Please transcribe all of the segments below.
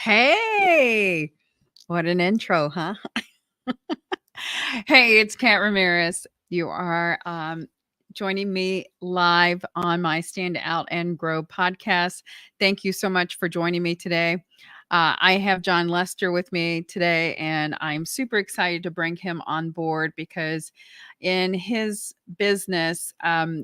Hey, what an intro, huh? Hey, it's Kat Ramirez. You are joining me live on my Stand Out and Grow podcast. Thank you so much for joining me today. I have John Lester with me today, and I'm super excited to bring him on board because in his business,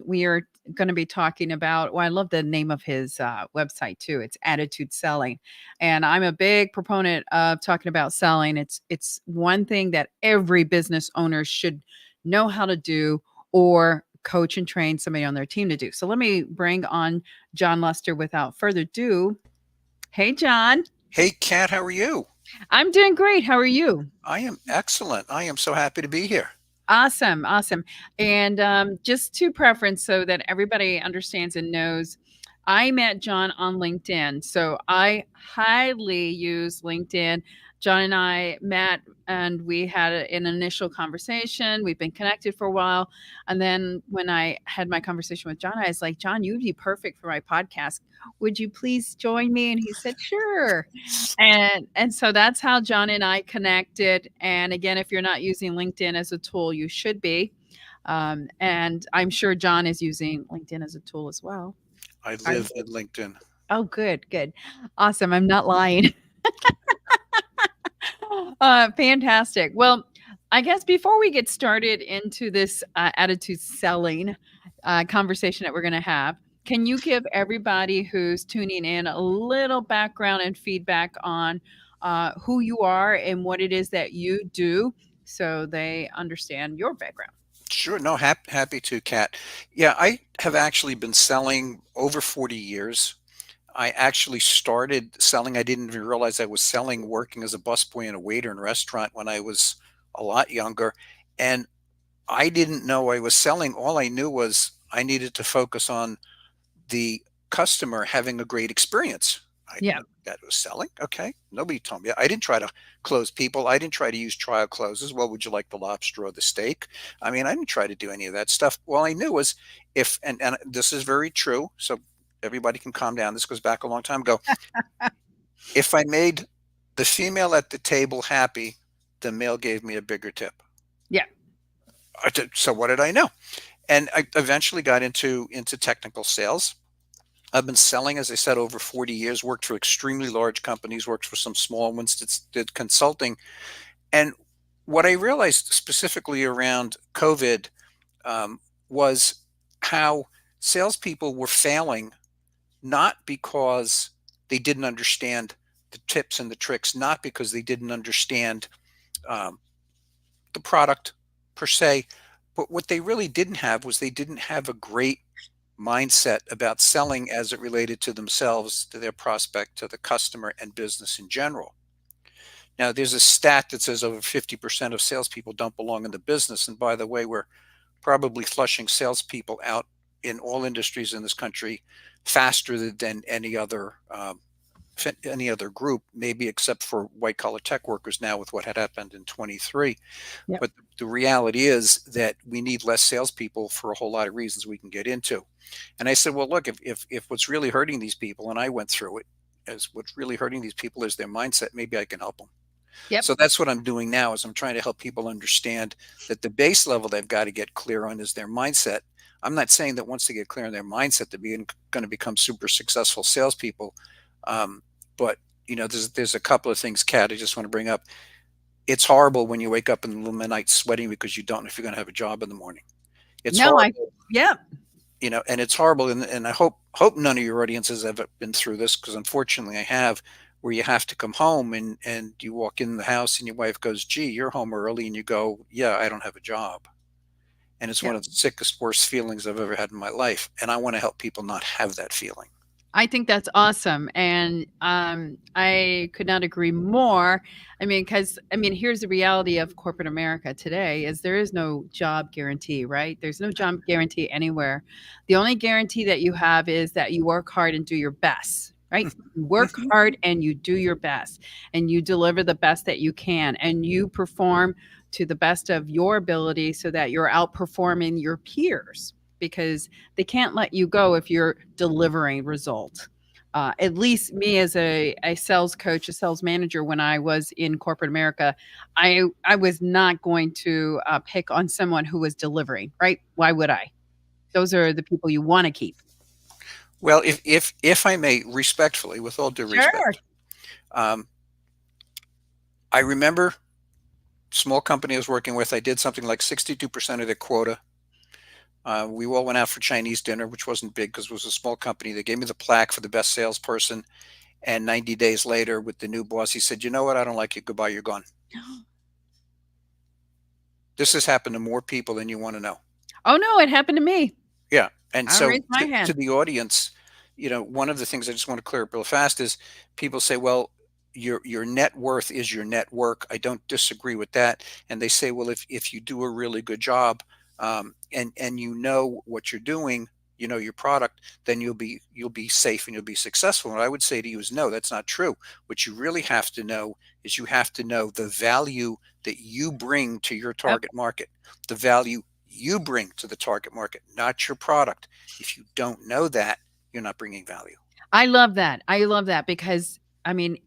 we are going to be talking about. Well, I love the name of his website too. It's Attitude Selling, and I'm a big proponent of talking about selling. It's one thing that every business owner should know how to do or coach and train somebody on their team to do. So let me bring on John Lester without further ado. Hey, John. Hey, Kat, how are you? I'm doing great. How are you? I am excellent. I am so happy to be here. Awesome, awesome. And just to preference so that everybody understands and knows, I met John on LinkedIn. So I highly use LinkedIn. John and I met and we had an initial conversation. We've been connected for a while. And then when I had my conversation with John, I was like, John, you'd be perfect for my podcast. Would you please join me? And he said, sure. And so that's how John and I connected. And again, if you're not using LinkedIn as a tool, you should be. And I'm sure John is using LinkedIn as a tool as well. I Are live you? in LinkedIn. Oh, good, good. Awesome. I'm not lying. Fantastic. Well, I guess before we get started into this attitude selling conversation that we're going to have, can you give everybody who's tuning in a little background and feedback on who you are and what it is that you do so they understand your background? Sure, no, happy to, Kat. Yeah, I have actually been selling over 40 years. I actually started selling. I didn't even realize I was selling, working as a busboy and a waiter in a restaurant when I was a lot younger. And I didn't know I was selling. All I knew was I needed to focus on the customer having a great experience. I didn't Yeah. know that was selling. Okay. Nobody told me. I didn't try to close people. I didn't try to use trial closes. Well, would you like the lobster or the steak? I mean, I didn't try to do any of that stuff. All I knew was if, and this is very true. So everybody can calm down. This goes back a long time ago. If I made the female at the table happy, the male gave me a bigger tip. Yeah. So what did I know? And I eventually got into technical sales. I've been selling, as I said, over 40 years, worked for extremely large companies, worked for some small ones, did consulting. And what I realized specifically around COVID was how salespeople were failing, not because they didn't understand the tips and the tricks, not because they didn't understand um, the product per se, but what they really didn't have was they didn't have a great mindset about selling as it related to themselves, to their prospect, to the customer, and business in general. Now, there's a stat that says over 50% of salespeople don't belong in the business. And by the way, we're probably flushing salespeople out in all industries in this country faster than any other group, maybe except for white collar tech workers now with what had happened in 23. Yep. But the reality is that we need less salespeople for a whole lot of reasons we can get into. And I said, well, look, if what's really hurting these people, and I went through it, as what's really hurting these people is their mindset, maybe I can help them. Yep. So that's what I'm doing now is I'm trying to help people understand that the base level they've got to get clear on is their mindset. I'm not saying that once they get clear on their mindset, they're going to become super successful salespeople. But there's a couple of things, Kat, I just want to bring up. It's horrible when you wake up in the middle of the night sweating because you don't know if you're going to have a job in the morning. It's No, horrible, yeah. and it's horrible. And I hope none of your audiences have been through this because unfortunately I have, where you have to come home and you walk in the house and your wife goes, gee, you're home early. And you go, yeah, I don't have a job. And it's Yeah. one of the sickest, worst feelings I've ever had in my life. And I want to help people not have that feeling. I think that's awesome, and I could not agree more. I mean, because here's the reality of corporate America today: is there is no job guarantee, right? There's no job guarantee anywhere. The only guarantee that you have is that you work hard and do your best, right? You work Mhm. hard and you do your best, and you deliver the best that you can, and you perform to the best of your ability, so that you're outperforming your peers because they can't let you go if you're delivering results. At least me as a sales coach, a sales manager, when I was in corporate America, I was not going to pick on someone who was delivering, right? Why would I? Those are the people you want to keep. Well, if I may, respectfully, with all due Sure. respect, um, I remember small company I was working with. I did something like 62% of their quota. We all went out for Chinese dinner, which wasn't big because it was a small company. They gave me the plaque for the best salesperson. And 90 days later, with the new boss, he said, "You know what? I don't like you. Goodbye. You're gone." This has happened to more people than you want to know. Oh no, it happened to me. Yeah. And I so raised my to hand. the audience, one of the things I just want to clear up real fast is people say, well, your net worth is your network. I don't disagree with that. And they say, well, if you do a really good job, and you know what you're doing, you know your product, then you'll be safe and you'll be successful. And I would say to you is no, that's not true. What you really have to know is you have to know the value that you bring to your Yep. target market, the value you bring to the target market, not your product. If you don't know that, you're not bringing value. I love that. I love that because I mean,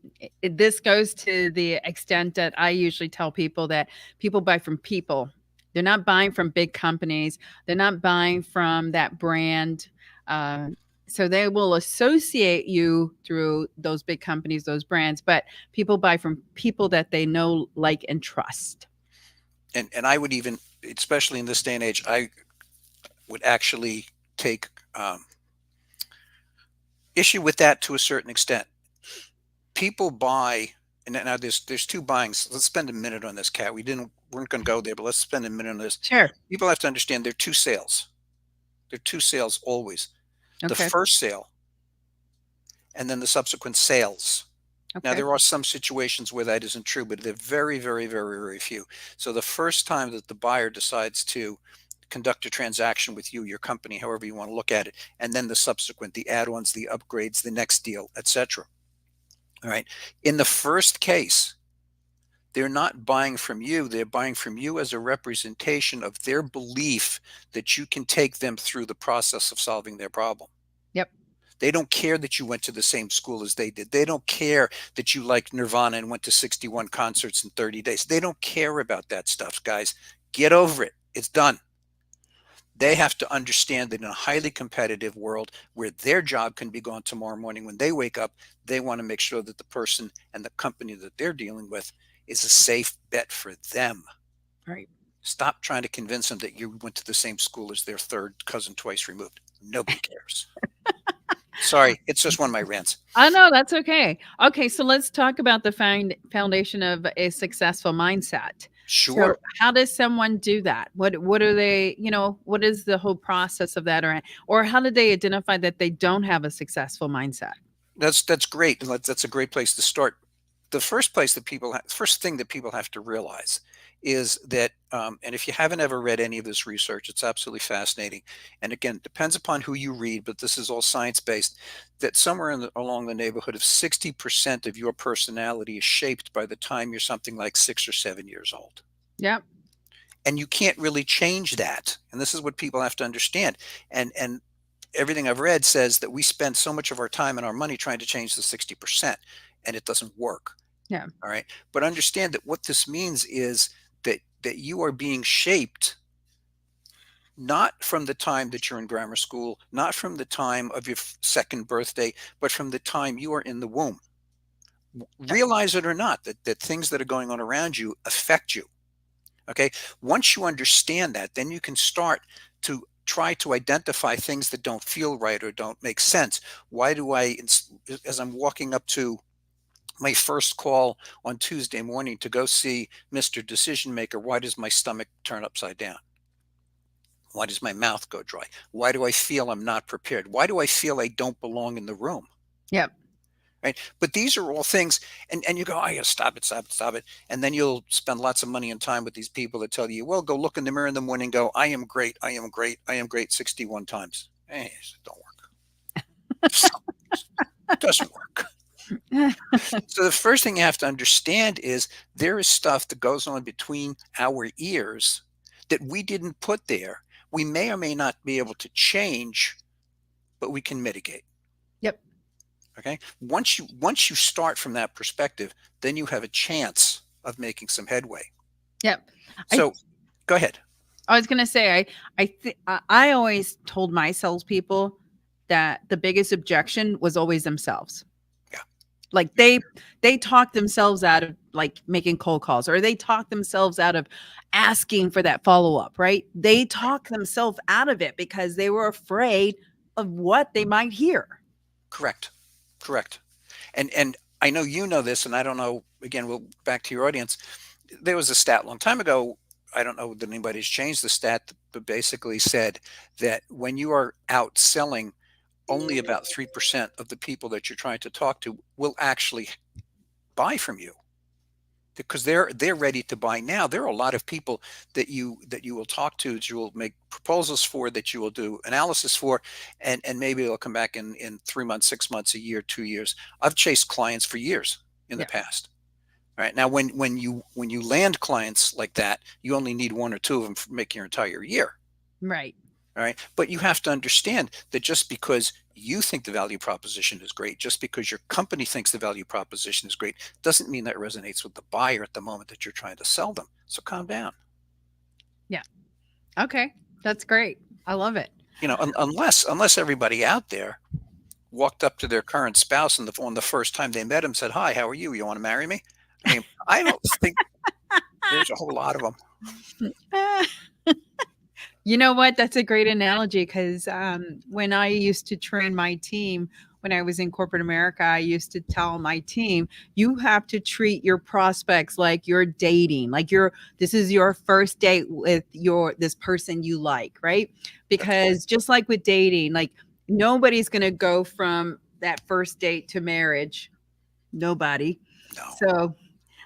this goes to the extent that I usually tell people that people buy from people. They're not buying from big companies. They're not buying from that brand. Uh, so they will associate you through those big companies, those brands, but people buy from people that they know, like, and trust. And I would even, especially in this day and age, I would actually take issue with that to a certain extent. People buy, and now there's two buyings. Let's spend a minute on this, Cat. Weren't going to go there, but let's spend a minute on this. Sure. People have to understand there are two sales. There are two sales always. The Okay. first sale and then the subsequent sales. Now, Okay. there are some situations where that isn't true, but they're very, very, very, very few. So the first time that the buyer decides to conduct a transaction with you, your company, however you want to look at it, and then the subsequent, the add-ons, the upgrades, the next deal, etc. All right. In the first case, they're not buying from you. They're buying from you as a representation of their belief that you can take them through the process of solving their problem. Yep. They don't care that you went to the same school as they did. They don't care that you liked Nirvana and went to 61 concerts in 30 days. They don't care about that stuff, guys. Get over it. It's done. They have to understand that in a highly competitive world where their job can be gone tomorrow morning when they wake up, they want to make sure that the person and the company that they're dealing with is a safe bet for them. Right. Stop trying to convince them that you went to the same school as their third cousin twice removed. Nobody cares. Sorry, it's just one of my rants. Oh, no, that's okay. Okay, so let's talk about the foundation of a successful mindset. So, Sure. how does someone do that? What are they, what is the whole process of that, or how did they identify that they don't have a successful mindset? That's great. That's a great place to start. The first thing that people have to realize is that, and if you haven't ever read any of this research, it's absolutely fascinating. And again, it depends upon who you read, but this is all science based. That somewhere along the neighborhood of 60% of your personality is shaped by the time you're something like 6 or 7 years old, Yep. and you can't really change that. And this is what people have to understand. And everything I've read says that we spend so much of our time and our money trying to change the 60%, and it doesn't work. Yeah. All right. But understand that what this means is that you are being shaped not from the time that you're in grammar school, not from the time of your second birthday, but from the time you are in the womb. Yep. Realize it or not, that things that are going on around you affect you. Okay. Once you understand that, then you can start to try to identify things that don't feel right or don't make sense. Why do I, as I'm walking up to my first call on Tuesday morning to go see Mr. Decision Maker, why does my stomach turn upside down? Why does my mouth go dry? Why do I feel I'm not prepared? Why do I feel I don't belong in the room? Yep. Right. But these are all things, and you go, oh, yeah, stop it, stop it, stop it. And then you'll spend lots of money and time with these people that tell you, well, go look in the mirror in the morning, go, I am great, I am great, I am great 61 times. Hey, it don't work. It doesn't work. So the first thing you have to understand is there is stuff that goes on between our ears that we didn't put there. We may or may not be able to change, but we can mitigate. Yep. Okay. Once you start from that perspective, then you have a chance of making some headway. Yep. I So go ahead. I was gonna say I always told my salespeople that the biggest objection was always themselves. Yeah. Like they talk themselves out of like making cold calls, or they talk themselves out of asking for that follow-up, right? They Right. talk themselves out of it because they were afraid of what they might hear. Correct. Correct. And I know you know this, and I don't know. Again, we'll back to your audience. There was a stat a long time ago. I don't know that anybody's changed the stat, but basically said that when you are out selling, only about 3% of the people that you're trying to talk to will actually buy from you, because they're ready to buy now. There are a lot of people that you will talk to, that you will make proposals for, that you will do analysis for, and maybe they'll come back in 3 months, 6 months, a year, 2 years. I've chased clients for years in the Yeah. past. All right. Now, when you land clients like that, you only need one or two of them for making your entire year. Right. All right. But you have to understand that just because you think the value proposition is great, just because your company thinks the value proposition is great, doesn't mean that resonates with the buyer at the moment that you're trying to sell them. So calm down. Yeah. Okay. That's great. I love it. Unless everybody out there walked up to their current spouse and on the first time they met him said, "Hi, how are you? You want to marry me?" I mean, I don't think there's a whole lot of them. You know what? That's a great analogy because when I used to train my team, when I was in corporate America, I used to tell my team, you have to treat your prospects like you're dating, like this is your first date with this person you like, right? That's right. Because just like with dating, like nobody's going to go from that first date to marriage. Nobody. No. So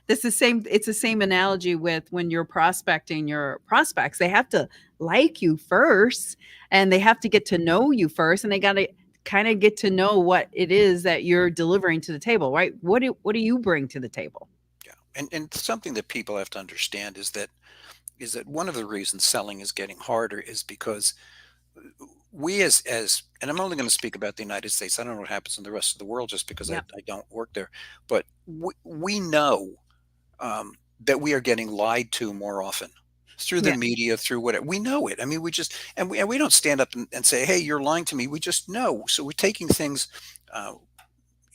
it's the same analogy with when you're prospecting your prospects. They have to like you first, and they have to get to know you first, and they got to kind of get to know what it is that you're delivering to the table, right? What do you bring to the table? Yeah. And something that people have to understand is that one of the reasons selling is getting harder is because we as and I'm only going to speak about the United States. I don't know what happens in the rest of the world just because I, Yeah. I don't work there. But we know that we are getting lied to more often through the Yeah. media, through whatever. We know it. I mean, we just and we don't stand up and say, "Hey, you're lying to me." We just know. So we're taking things, uh,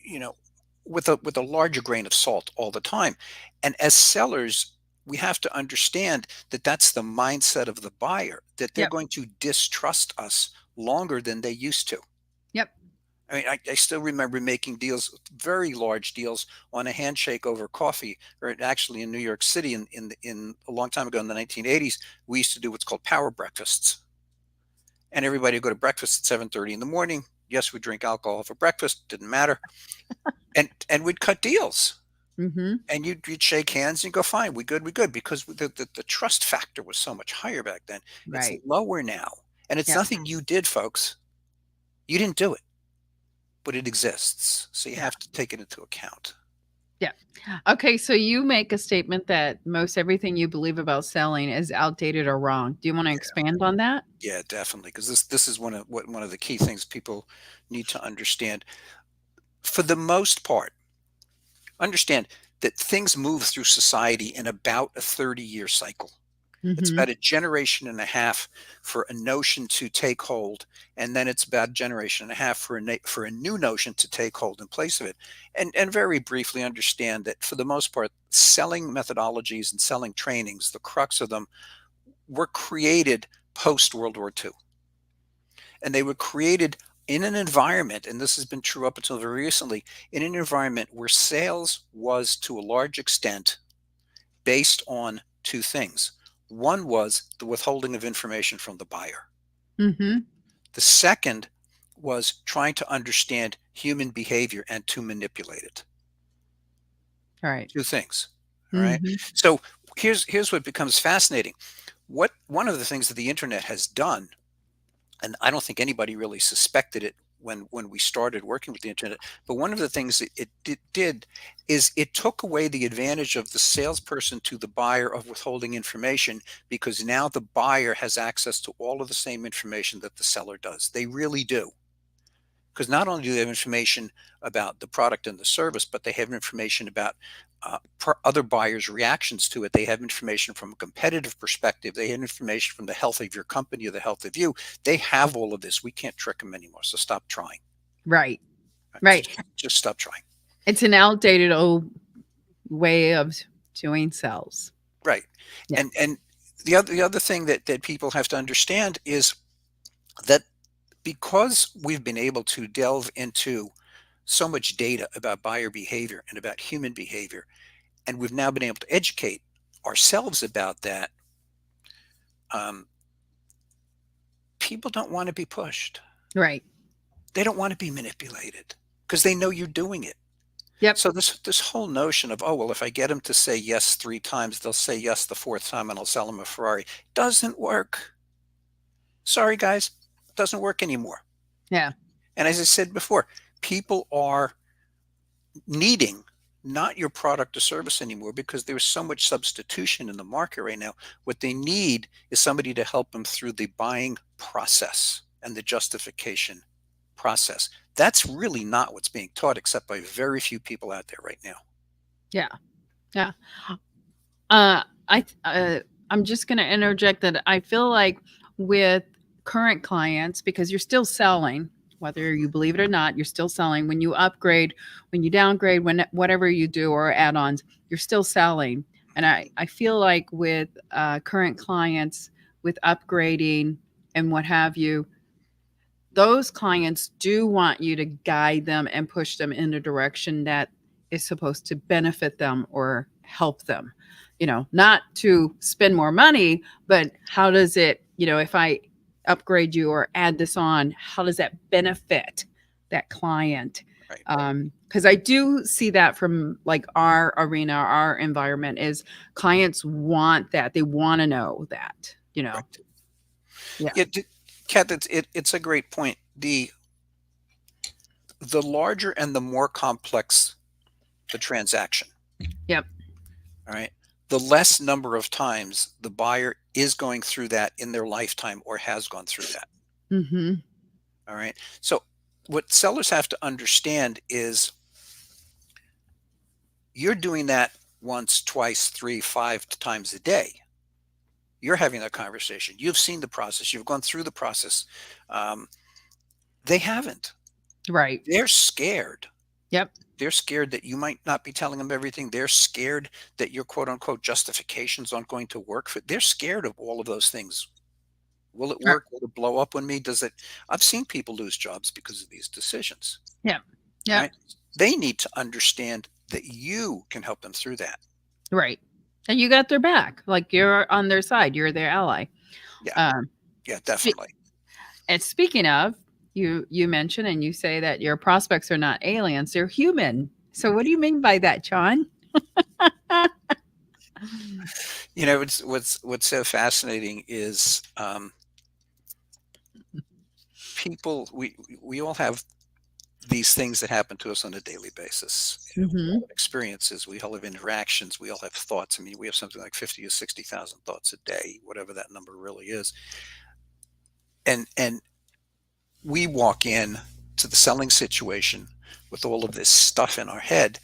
you know, with a larger grain of salt all the time. And as sellers, we have to understand that that's the mindset of the buyer, that they're Yep. going to distrust us longer than they used to. Yep. I mean, I still remember making deals, very large deals, on a handshake over coffee, or actually in New York City in a long time ago in the 1980s, we used to do what's called power breakfasts. And everybody would go to breakfast at 7:30 in the morning. Yes, we drink alcohol for breakfast, didn't matter. And we'd cut deals. Mm-hmm. And you'd shake hands and go, fine, we good, because the trust factor was so much higher back then. It's Right. lower now. And it's Yep. nothing you did, folks. You didn't do it, but it exists. So you Yeah. have to take it into account. Yeah. Okay. So you make a statement that most everything you believe about selling is outdated or wrong. Do you want to expand on that? Yeah, definitely. Because this is one of the key things people need to understand. For the most part, understand that things move through society in about a 30-year cycle. It's Mm-hmm. about a generation and a half for a notion to take hold, and then it's about a generation and a half for a new notion to take hold in place of it. And very briefly understand that for the most part, selling methodologies and selling trainings, the crux of them, were created post World War II, and they were created in an environment, and this has been true up until very recently, in an environment where sales was to a large extent based on two things. One was the withholding of information from the buyer. Mm-hmm. The second was trying to understand human behavior and to manipulate it. All right. Two things. All right. Mm-hmm. So here's what becomes fascinating. What One of the things that the internet has done, and I don't think anybody really suspected it when we started working with the internet. But one of the things it did is it took away the advantage of the salesperson to the buyer of withholding information, because now the buyer has access to all of the same information that the seller does. They really do. Because not only do they have information about the product and the service, but they have information about other buyers' reactions to it. They have information from a competitive perspective. They have information from the health of your company or the health of you. They have all of this. We can't trick them anymore. So stop trying. Right. Right? Right. Just stop trying. It's an outdated old way of doing sales. Right. Yeah. And the other thing that people have to understand is that because we've been able to delve into so much data about buyer behavior and about human behavior, and we've now been able to educate ourselves about that, um, people don't want to be pushed. Right. They don't want to be manipulated because they know you're doing it. Yep. So this whole notion of, oh, well, if I get them to say yes 3 times, they'll say yes the fourth time and I'll sell them a Ferrari, doesn't work. Sorry, guys, doesn't work anymore. Yeah. And as I said before, people are needing not your product or service anymore because there's so much substitution in the market right now. What they need is somebody to help them through the buying process and the justification process. That's really not what's being taught, except by very few people out there right now. Yeah. Yeah. I'm just going to interject that I feel like with current clients, because you're still selling, whether you believe it or not, you're still selling. When you upgrade, when you downgrade, when whatever you do or add-ons, you're still selling. And I feel like with current clients, with upgrading and what have you, those clients do want you to guide them and push them in a direction that is supposed to benefit them or help them. Not to spend more money, but how does it, if I upgrade you or add this on, how does that benefit that client? Right. Because I do see that from like our arena, our environment is clients want that. They want to know that, Right. Yeah. Kat, it's a great point. The larger and the more complex the transaction, Yep. all right, the less number of times the buyer is going through that in their lifetime or has gone through that. Mm-hmm. All right. So what sellers have to understand is you're doing that once, twice, 3, 5 times a day. You're having that conversation. You've seen the process. You've gone through the process. They haven't. Right. They're scared. Yep. They're scared that you might not be telling them everything. They're scared that your quote unquote justifications aren't going to work. They're scared of all of those things. Will it Right. work? Will it blow up on me? Does it? I've seen people lose jobs because of these decisions. Yeah. Yeah. Right? They need to understand that you can help them through that. Right. And you got their back. Like you're on their side. You're their ally. Yeah. Um, Yeah, spe- definitely. and speaking of, you mention and you say that your prospects are not aliens, they're human. So what do you mean by that, John? It's what's so fascinating is people. We all have these things that happen to us on a daily basis. We all Mm-hmm. have experiences. We all have interactions. We all have thoughts. I mean, we have something like 50 or 60,000 thoughts a day, whatever that number really is. And we walk in to the selling situation with all of this stuff in our head,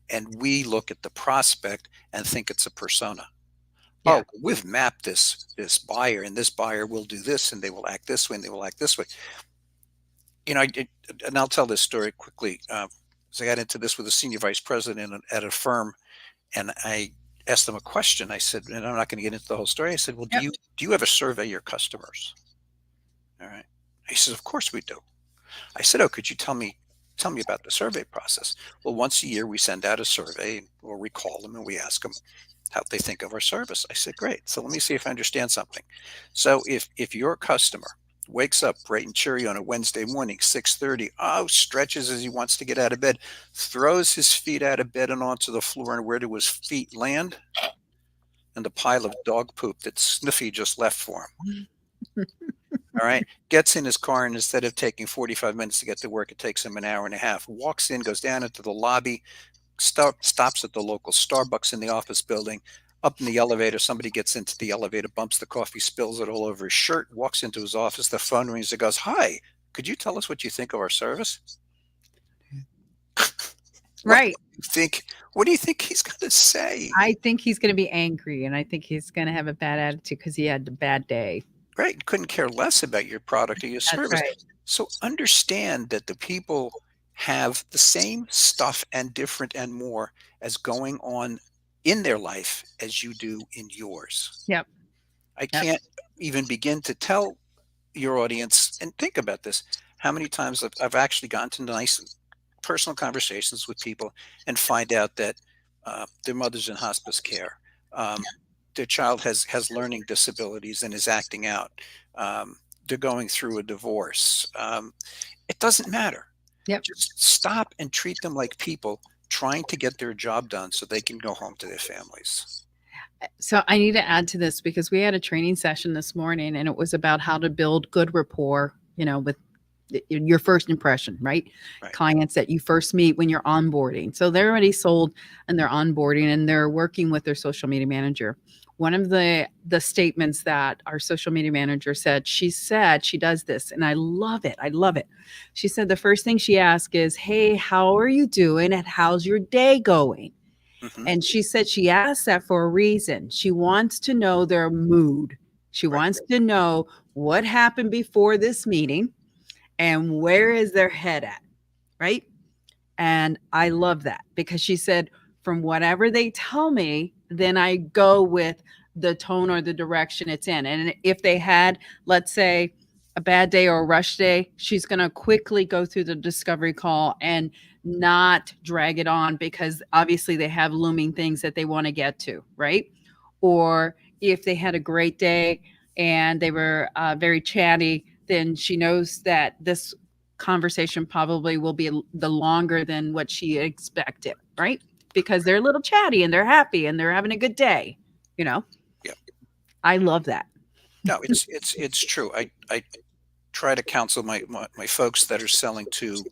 and we look at the prospect and think it's a persona. Yeah. Oh, we've mapped this buyer, and this buyer will do this, and they will act this way, and they will act this way. And I'll tell this story quickly. So I got into this with a senior vice president at a firm, and I asked them a question. I said, and I'm not going to get into the whole story. I said, well, Yep. do you ever survey your customers? All right. He says, of course we do. I said, oh, could you tell me about the survey process? Well, once a year we send out a survey, or we call them and we ask them how they think of our service. I said, great. So let me see if I understand something. So if your customer wakes up bright and cheery on a Wednesday morning, 6:30, stretches as he wants to get out of bed, throws his feet out of bed and onto the floor, and where do his feet land? And the pile of dog poop that Sniffy just left for him. All right. Gets in his car, and instead of taking 45 minutes to get to work, it takes him an hour and a half. Walks in, goes down into the lobby, stops at the local Starbucks in the office building. Up in the elevator, somebody gets into the elevator, bumps the coffee, spills it all over his shirt, walks into his office. The phone rings. It goes, hi, could you tell us what you think of our service? What Right. do you think? What do you think he's going to say? I think he's gonna be angry, and I think he's gonna have a bad attitude because he had a bad day. Right? Couldn't care less about your product or your That's service. right. So understand that the people have the same stuff and different and more as going on in their life as you do in yours. Yep, I yep, can't even begin to tell your audience, and think about this, how many times I've actually gotten to nice personal conversations with people and find out that their mother's in hospice care. Their child has learning disabilities and is acting out. They're going through a divorce. It doesn't matter. yep. Just stop and treat them like people trying to get their job done so they can go home to their families. So I need to add to this because we had a training session this morning, and it was about how to build good rapport, with your first impression, right? Right. Clients that you first meet when you're onboarding. So they're already sold and they're onboarding and they're working with their social media manager. One of the statements that our social media manager said, she said she does this, and I love it. I love it. She said the first thing she asked is, "Hey, how are you doing? And how's your day going?" Hmm. And she said she asked that for a reason. She wants to know their mood. She Right. wants to know what happened before this meeting and where is their head at, right? And I love that because she said, from whatever they tell me, then I go with the tone or the direction it's in. And if they had, let's say, a bad day or a rush day, she's going to quickly go through the discovery call and not drag it on because obviously they have looming things that they want to get to, right? Or if they had a great day and they were very chatty, then she knows that this conversation probably will be the longer than what she expected, right? Because they're a little chatty and they're happy and they're having a good day, you know. Yeah. I love that. No, it's true. I try to counsel my folks that are selling to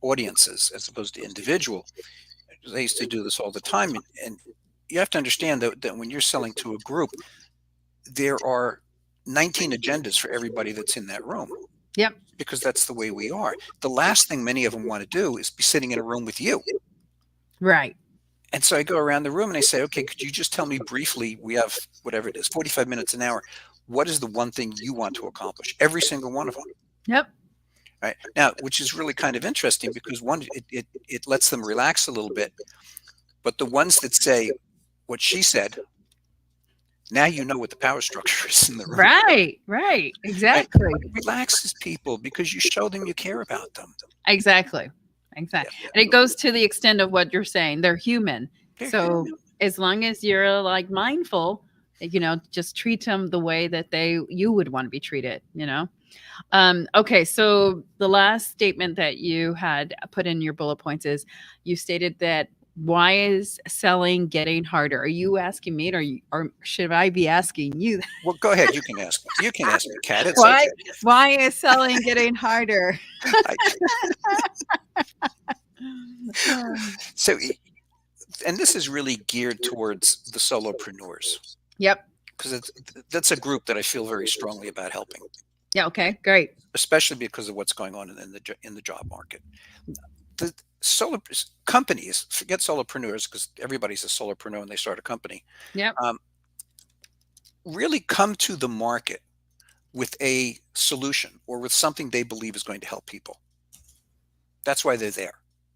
audiences as opposed to individual. They used to do this all the time, and you have to understand that when you're selling to a group, there are 19 agendas for everybody that's in that room, Yep. because that's the way we are. The last thing many of them want to do is be sitting in a room with you. Right. And so I go around the room and I say, okay, could you just tell me briefly, we have whatever it is, 45 minutes an hour. What is the one thing you want to accomplish? Every single one of them. Yep. Right now, which is really kind of interesting because one, it lets them relax a little bit. But the ones that say what she said, now you know what the power structure is in the room. Right. Right. Right? Exactly. But it relaxes people because you show them you care about them. Exactly. Yeah, Exactly. And it goes to the extent of what you're saying. They're human. they're So human. as long as you're like mindful, just treat them the way that you would want to be treated. Okay, so the last statement that you had put in your bullet points is you stated that why is selling getting harder? Are you asking me, or should I be asking you? Well, go ahead. You can ask me. You can ask me, Kat. It's why okay. why is selling getting harder? I, so, and this is really geared towards the solopreneurs Yep. because that's a group that I feel very strongly about helping, Yeah. Okay. Great. especially because of what's going on in the job market. The solo companies, forget solopreneurs because everybody's a solopreneur when they start a company, Yep. um, really come to the market with a solution or with something they believe is going to help people. That's why they're there.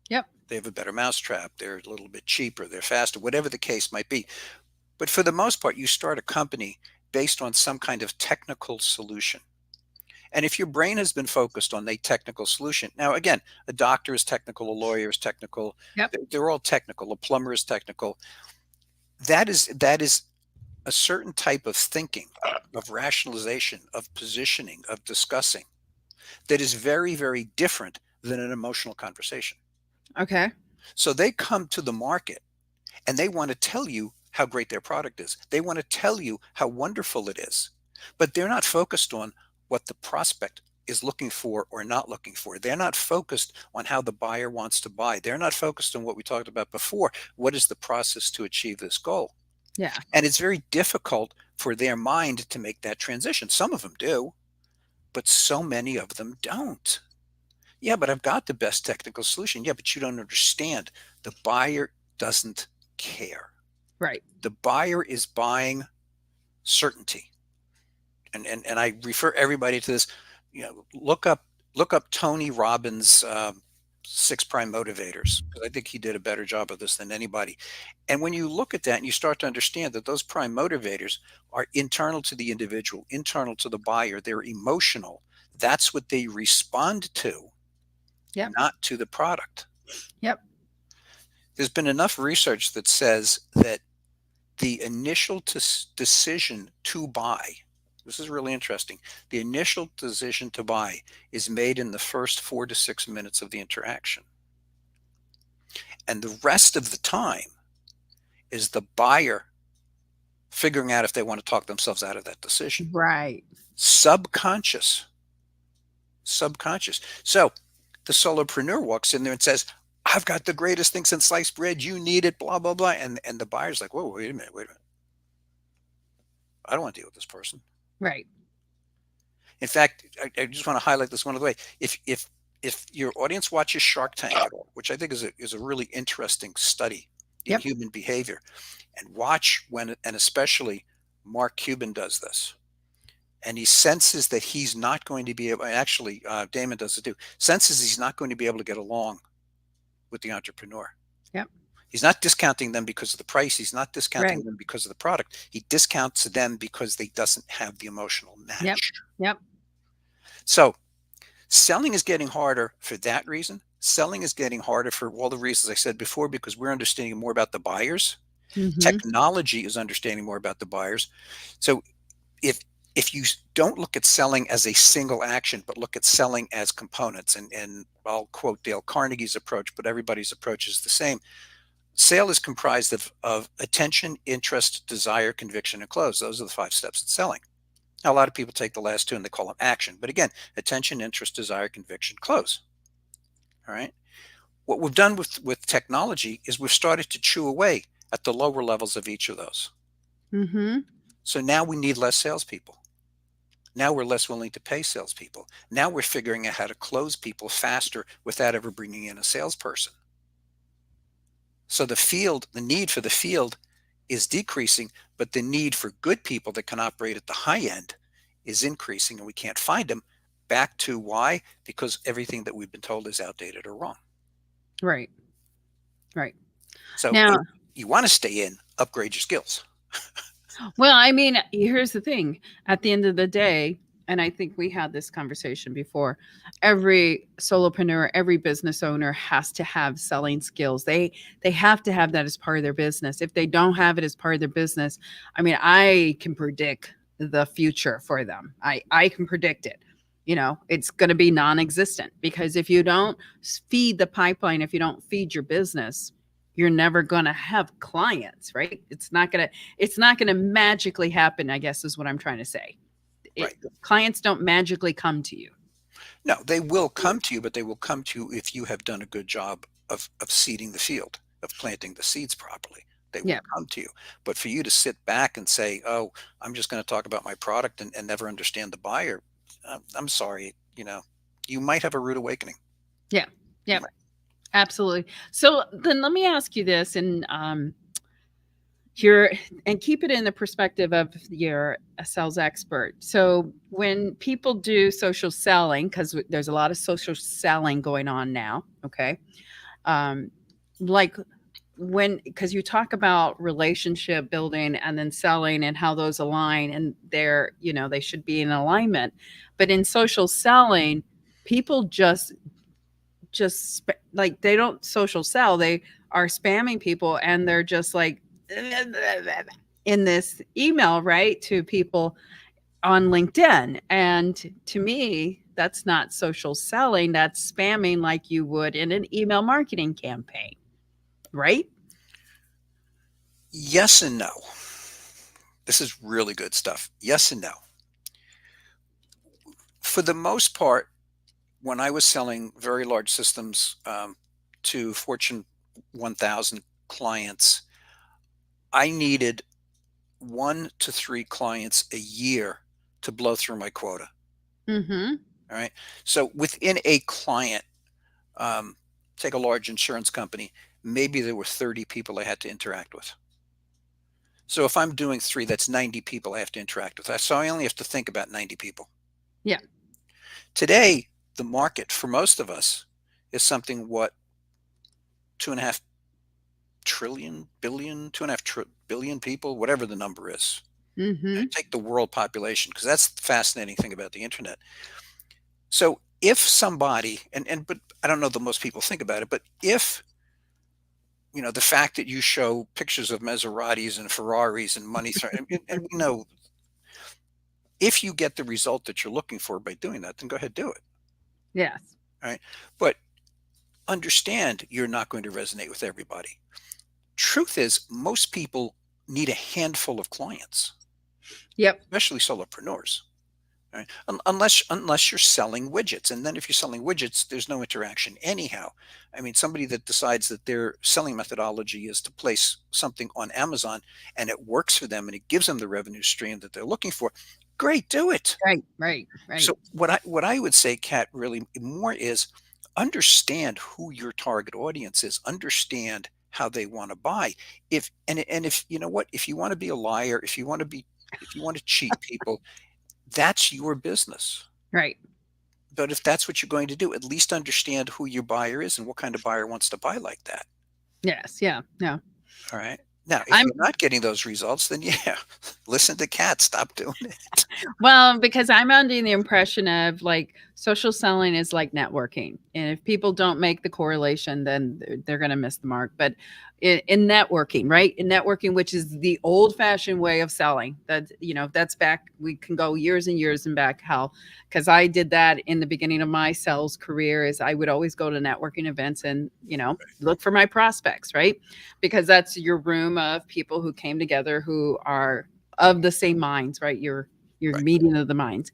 Yep. They have a better mousetrap. They're a little bit cheaper. They're faster, whatever the case might be. But for the most part, you start a company based on some kind of technical solution. And if your brain has been focused on a technical solution, now again, a doctor is technical, a lawyer is technical, Yep. they're all technical, a plumber is technical. That is a certain type of thinking, of rationalization, of positioning, of discussing that is very, very different than an emotional conversation. Okay. So they come to the market and they want to tell you how great their product is. They want to tell you how wonderful it is, but they're not focused on what the prospect is looking for or not looking for. They're not focused on how the buyer wants to buy. They're not focused on what we talked about before. What is the process to achieve this goal? Yeah. And it's very difficult for their mind to make that transition. Some of them do, but so many of them don't. Yeah, but I've got the best technical solution. Yeah, but you don't understand. The buyer doesn't care. Right. The buyer is buying certainty. And I refer everybody to this. Look up Tony Robbins' six prime motivators, because I think he did a better job of this than anybody. And when you look at that and you start to understand that those prime motivators are internal to the individual, internal to the buyer, they're emotional. That's what they respond to, Yep. not to the product. Yep. There's been enough research that says that the initial decision to buy, this is really interesting, the initial decision to buy is made in the first 4 to 6 minutes of the interaction. And the rest of the time is the buyer figuring out if they want to talk themselves out of that decision. Right. Subconscious. So the solopreneur walks in there and says, I've got the greatest thing since sliced bread. You need it, blah, blah, blah. And the buyer's like, whoa, wait a minute. I don't want to deal with this person. Right. In fact, I just want to highlight this one other way. If your audience watches Shark Tank at all, which I think is a really interesting study in Yep. human behavior, and watch and especially Mark Cuban does this, and he senses that he's not going to be able, actually Damon does it too, senses he's not going to be able to get along with the entrepreneur. Yep. He's not discounting them because of the price. He's not discounting Right. them because of the product. He discounts them because they doesn't have the emotional Yep. match. Yep. So selling is getting harder for that reason. Selling is getting harder for all the reasons I said before, because we're understanding more about the buyers. Mm-hmm. Technology is understanding more about the buyers. So if you don't look at selling as a single action, but look at selling as components, and I'll quote Dale Carnegie's approach, but everybody's approach is the same. Sale is comprised of attention, interest, desire, conviction, and close. Those are the 5 steps in selling. Now, a lot of people take the last 2 and they call them action. But again, attention, interest, desire, conviction, close. All right. What we've done with technology is we've started to chew away at the lower levels of each of those. Mm-hmm. So now we need less salespeople. Now we're less willing to pay salespeople. Now we're figuring out how to close people faster without ever bringing in a salesperson. So the need for the field is decreasing, but the need for good people that can operate at the high end is increasing, and we can't find them. Back to why? Because everything that we've been told is outdated or wrong. Right. Right. So Now, you want to stay in, upgrade your skills. well, I mean, here's the thing. At the end of the day, and I think we had this conversation before, every solopreneur, every business owner has to have selling skills. They have to have that as part of their business. If they don't have it as part of their business, I mean, I can predict the future for them. I can predict it. It's going to be non-existent, because if you don't feed the pipeline, if you don't feed your business, you're never going to have clients, right? It's not going to magically happen, I guess is what I'm trying to say. Right. Clients don't magically come to you. No, they will come to you, but they will come to you if you have done a good job of seeding the field, of planting the seeds properly. They will Yeah. come to you. But for you to sit back and say, oh, I'm just going to talk about my product and never understand the buyer, I'm sorry, you might have a rude awakening. Yeah. Yeah. Absolutely. So then let me ask you this, and keep it in the perspective of you're a sales expert. So when people do social selling, because there's a lot of social selling going on now, okay? Like because you talk about relationship building and then selling and how those align, and they should be in alignment. But in social selling, people like, they don't social sell, they are spamming people, and they're just like in this email, right, to people on LinkedIn. And to me, that's not social selling, that's spamming like you would in an email marketing campaign, right? Yes and no. This is really good stuff. Yes and no. For the most part, when I was selling very large systems to Fortune 1000 clients, I needed 1 to 3 clients a year to blow through my quota. Mhm. All right. So within a client, um, take a large insurance company, maybe there were 30 people I had to interact with. So if I'm doing three, that's 90 people I have to interact with. So I only have to think about 90 people. Yeah. Today, the market for most of us is something what 2.5 trillion, billion, 2.5 billion people, whatever the number is. Mhm. Take the world population because that's the fascinating thing about the internet. So if somebody, but I don't know that most people think about it, but if the fact that you show pictures of Maseratis and Ferraris and money, and we know if you get the result that you're looking for by doing that, then go ahead, do it. Yes. All right. But understand you're not going to resonate with everybody. Truth is, most people need a handful of clients, Yep. especially solopreneurs. Right? Unless you're selling widgets, and then if you're selling widgets, there's no interaction anyhow. I mean, somebody that decides that their selling methodology is to place something on Amazon and it works for them and it gives them the revenue stream that they're looking for, great, do it. Right, right, right. So what I would say, Kat, really more is understand who your target audience is. Understand how they want to buy. If you know what, if you want to be a liar, if you want to cheat people, that's your business. Right. But if that's what you're going to do, at least understand who your buyer is and what kind of buyer wants to buy like that. Yes, yeah, yeah. All right. Now, if I'm you're not getting those results, then yeah, listen to Kat. Stop doing it. Well, because I'm under the impression of like social selling is like networking. And if people don't make the correlation, then they're going to miss the mark. But in networking, right? In networking, which is the old fashioned way of selling, that's back, we can go years and years and back how, because I did that in the beginning of my sales career, is I would always go to networking events and, look for my prospects, right? Because that's your room of people who came together who are of the same minds, right? Your Right. meeting of the minds.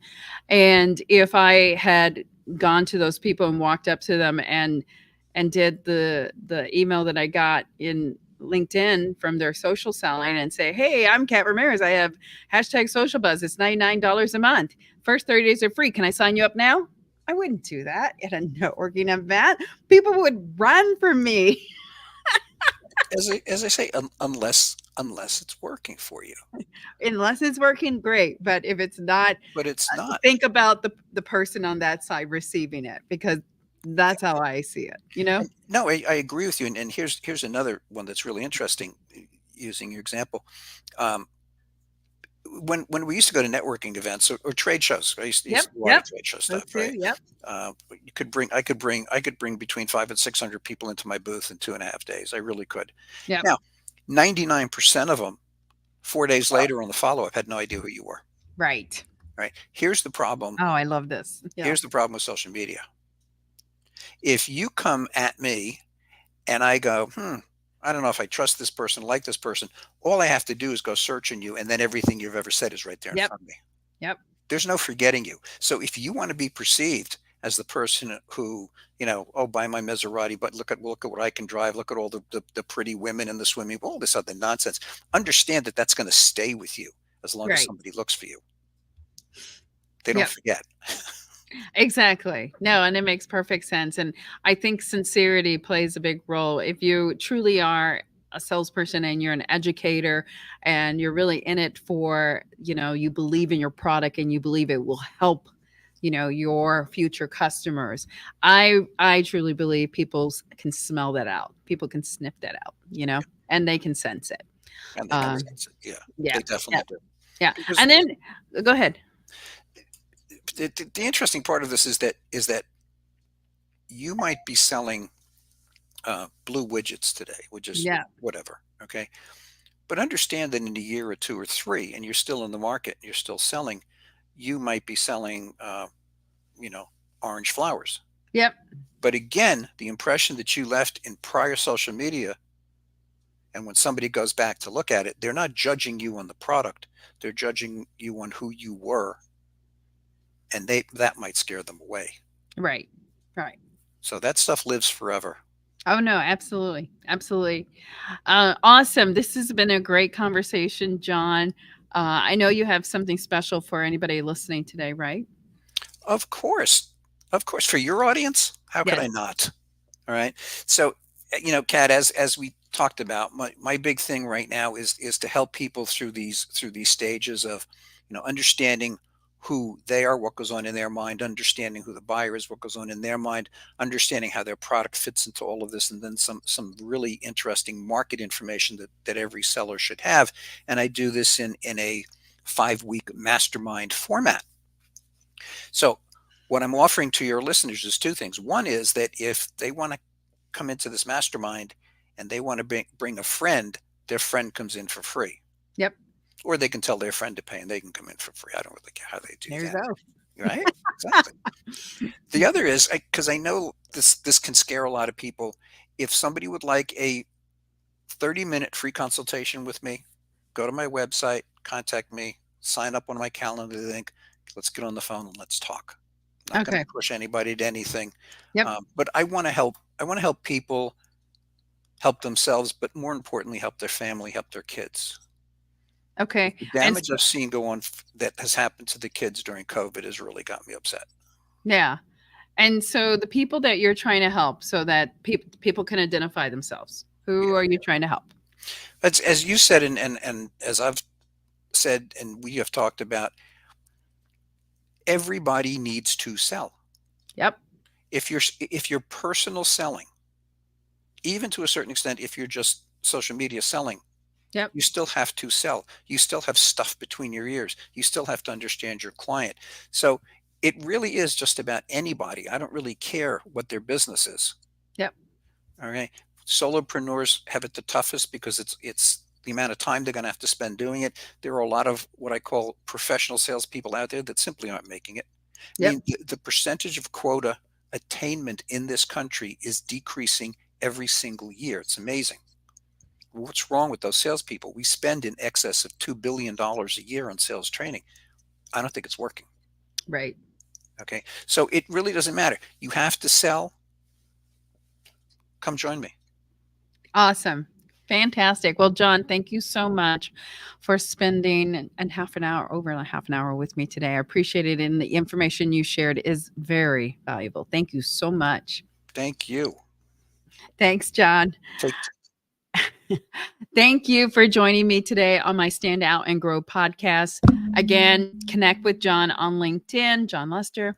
And if I had gone to those people and walked up to them and did the email that I got in LinkedIn from their social selling and say, "Hey, I'm Kat Ramirez. I have hashtag social buzz. It's $99 a month. First 30 days are free. Can I sign you up now?" I wouldn't do that at a networking event. People would run from me. As I say, unless it's working for you, Unless it's working, great. But if it's not, but it's not. think about the person on that side receiving it, because that's how I see it, you know? And no, I agree with you. And here's another one that's really interesting. Using your example, um, when we used to go to networking events or trade shows, I used Yep, to do a lot of yep. trade show Those stuff, 2, right? yep, I could bring between 500 and 600 people into my booth in 2.5 days. I really could. yep. Now, 99% of them, 4 days later on the follow up, had no idea who you were. Right. Right? Here's the problem. Oh, I love this. Yeah. Here's the problem with social media. If you come at me and I go, I don't know if I trust this person, like this person, all I have to do is go search on you, and then everything you've ever said is right there in Yep, front of me. yep. There's no forgetting you. So if you want to be perceived as the person who, oh, buy my Maserati, but look at what I can drive. Look at all the pretty women in the swimming pool, all this other nonsense. Understand that that's going to stay with you as long as Right. somebody looks for you. They don't Yep. forget. Exactly. No, and it makes perfect sense. And I think sincerity plays a big role. If you truly are a salesperson and you're an educator and you're really in it for, you believe in your product and you believe it will help, your future customers. I truly believe people can smell that out. People can sniff that out, and they can sense it. And they can Um, sense it. Yeah, yeah. they Yeah. definitely do. Yeah. Because And then go ahead. the interesting part of this is that you might be selling blue widgets today, which is Yeah. whatever. Okay. But understand that in a year or two or three, and you're still in the market, you're still selling, you might be selling, you know, orange flowers. Yep. But again, the impression that you left in prior social media, and when somebody goes back to look at it, they're not judging you on the product, they're judging you on who you were, and that might scare them away. Right. Right. So that stuff lives forever. Oh, no, absolutely. Absolutely. Awesome. This has been a great conversation, John. I know you have something special for anybody listening today, right? Of course. Of course. For your audience, how could I Yes. not? All right. So, Kat, as we talked about, my big thing right now is to help people through these stages of, understanding who they are, what goes on in their mind, understanding who the buyer is, what goes on in their mind, understanding how their product fits into all of this, and then some really interesting market information that every seller should have. And I do this in a 5-week mastermind format. So what I'm offering to your listeners is two things. One is that if they want to come into this mastermind and they want to bring a friend, their friend comes in for free. Yep. Or they can tell their friend to pay and they can come in for free. I don't really care how they do There you that. go. Right? Exactly. The other is, because I know this can scare a lot of people. If somebody would like a 30-minute free consultation with me, go to my website, contact me, sign up on my calendar link. Let's get on the phone and let's talk. Not going to Okay. push anybody to anything, Yep. but I want to help. I want to help people help themselves, but more importantly, help their family, help their kids. Okay. The And damage I've seen go on that has happened to the kids during COVID has really got me upset. yeah. And so the people that you're trying to help so that people can identify themselves, who Yeah. are you trying to help? As you said, and as I've said, and we have talked about, everybody needs to sell. Yep. If you're personal selling, even to a certain extent, if you're just social media selling, Yep. you still have to sell. You still have stuff between your ears. You still have to understand your client. So it really is just about anybody. I don't really care what their business is. Yep. All right. Solopreneurs have it the toughest because it's the amount of time they're going to have to spend doing it. There are a lot of what I call professional salespeople out there that simply aren't making it. I Yep. mean, the percentage of quota attainment in this country is decreasing every single year. It's amazing. What's wrong with those salespeople? We spend in excess of $2 billion a year on sales training. I don't think it's working. Right. Okay. So it really doesn't matter. You have to sell. Come join me. Awesome. Fantastic. Well, John, thank you so much for spending over a half an hour with me today. I appreciate it. And the information you shared is very valuable. Thank you so much. Thank you. Thanks, John. Take Thank you for joining me today on my Stand Out and Grow podcast. Again, connect with John on LinkedIn, John Lester.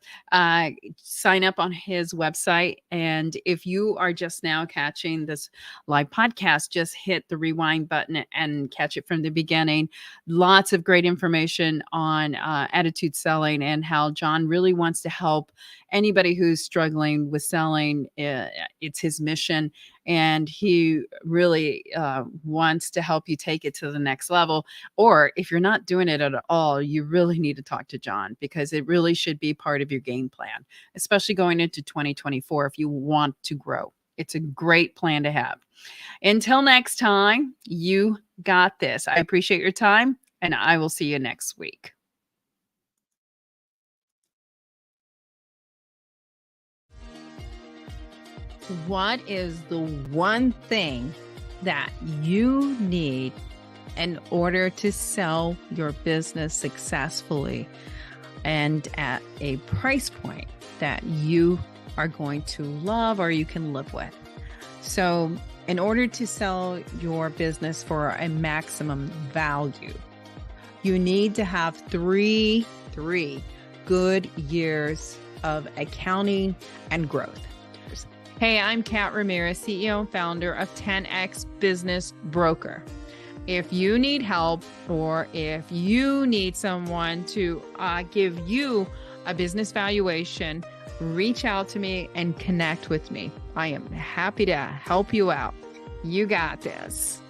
Sign up on his website. And if you are just now catching this live podcast, just hit the rewind button and catch it from the beginning. Lots of great information on attitude selling and how John really wants to help anybody who's struggling with selling. It's his mission. And he really wants to help you take it to the next level. Or if you're not doing it at all, you really need to talk to John because it really should be part of your game plan, especially going into 2024 if you want to grow. It's a great plan to have. Until next time, you got this. I appreciate your time, and I will see you next week. What is the one thing that you need in order to sell your business successfully and at a price point that you are going to love or you can live with? So, in order to sell your business for a maximum value, you need to have three good years of accounting and growth. Hey, I'm Kat Ramirez, CEO and founder of 10X Business Broker. If you need help or if you need someone to give you a business valuation, reach out to me and connect with me. I am happy to help you out. You got this.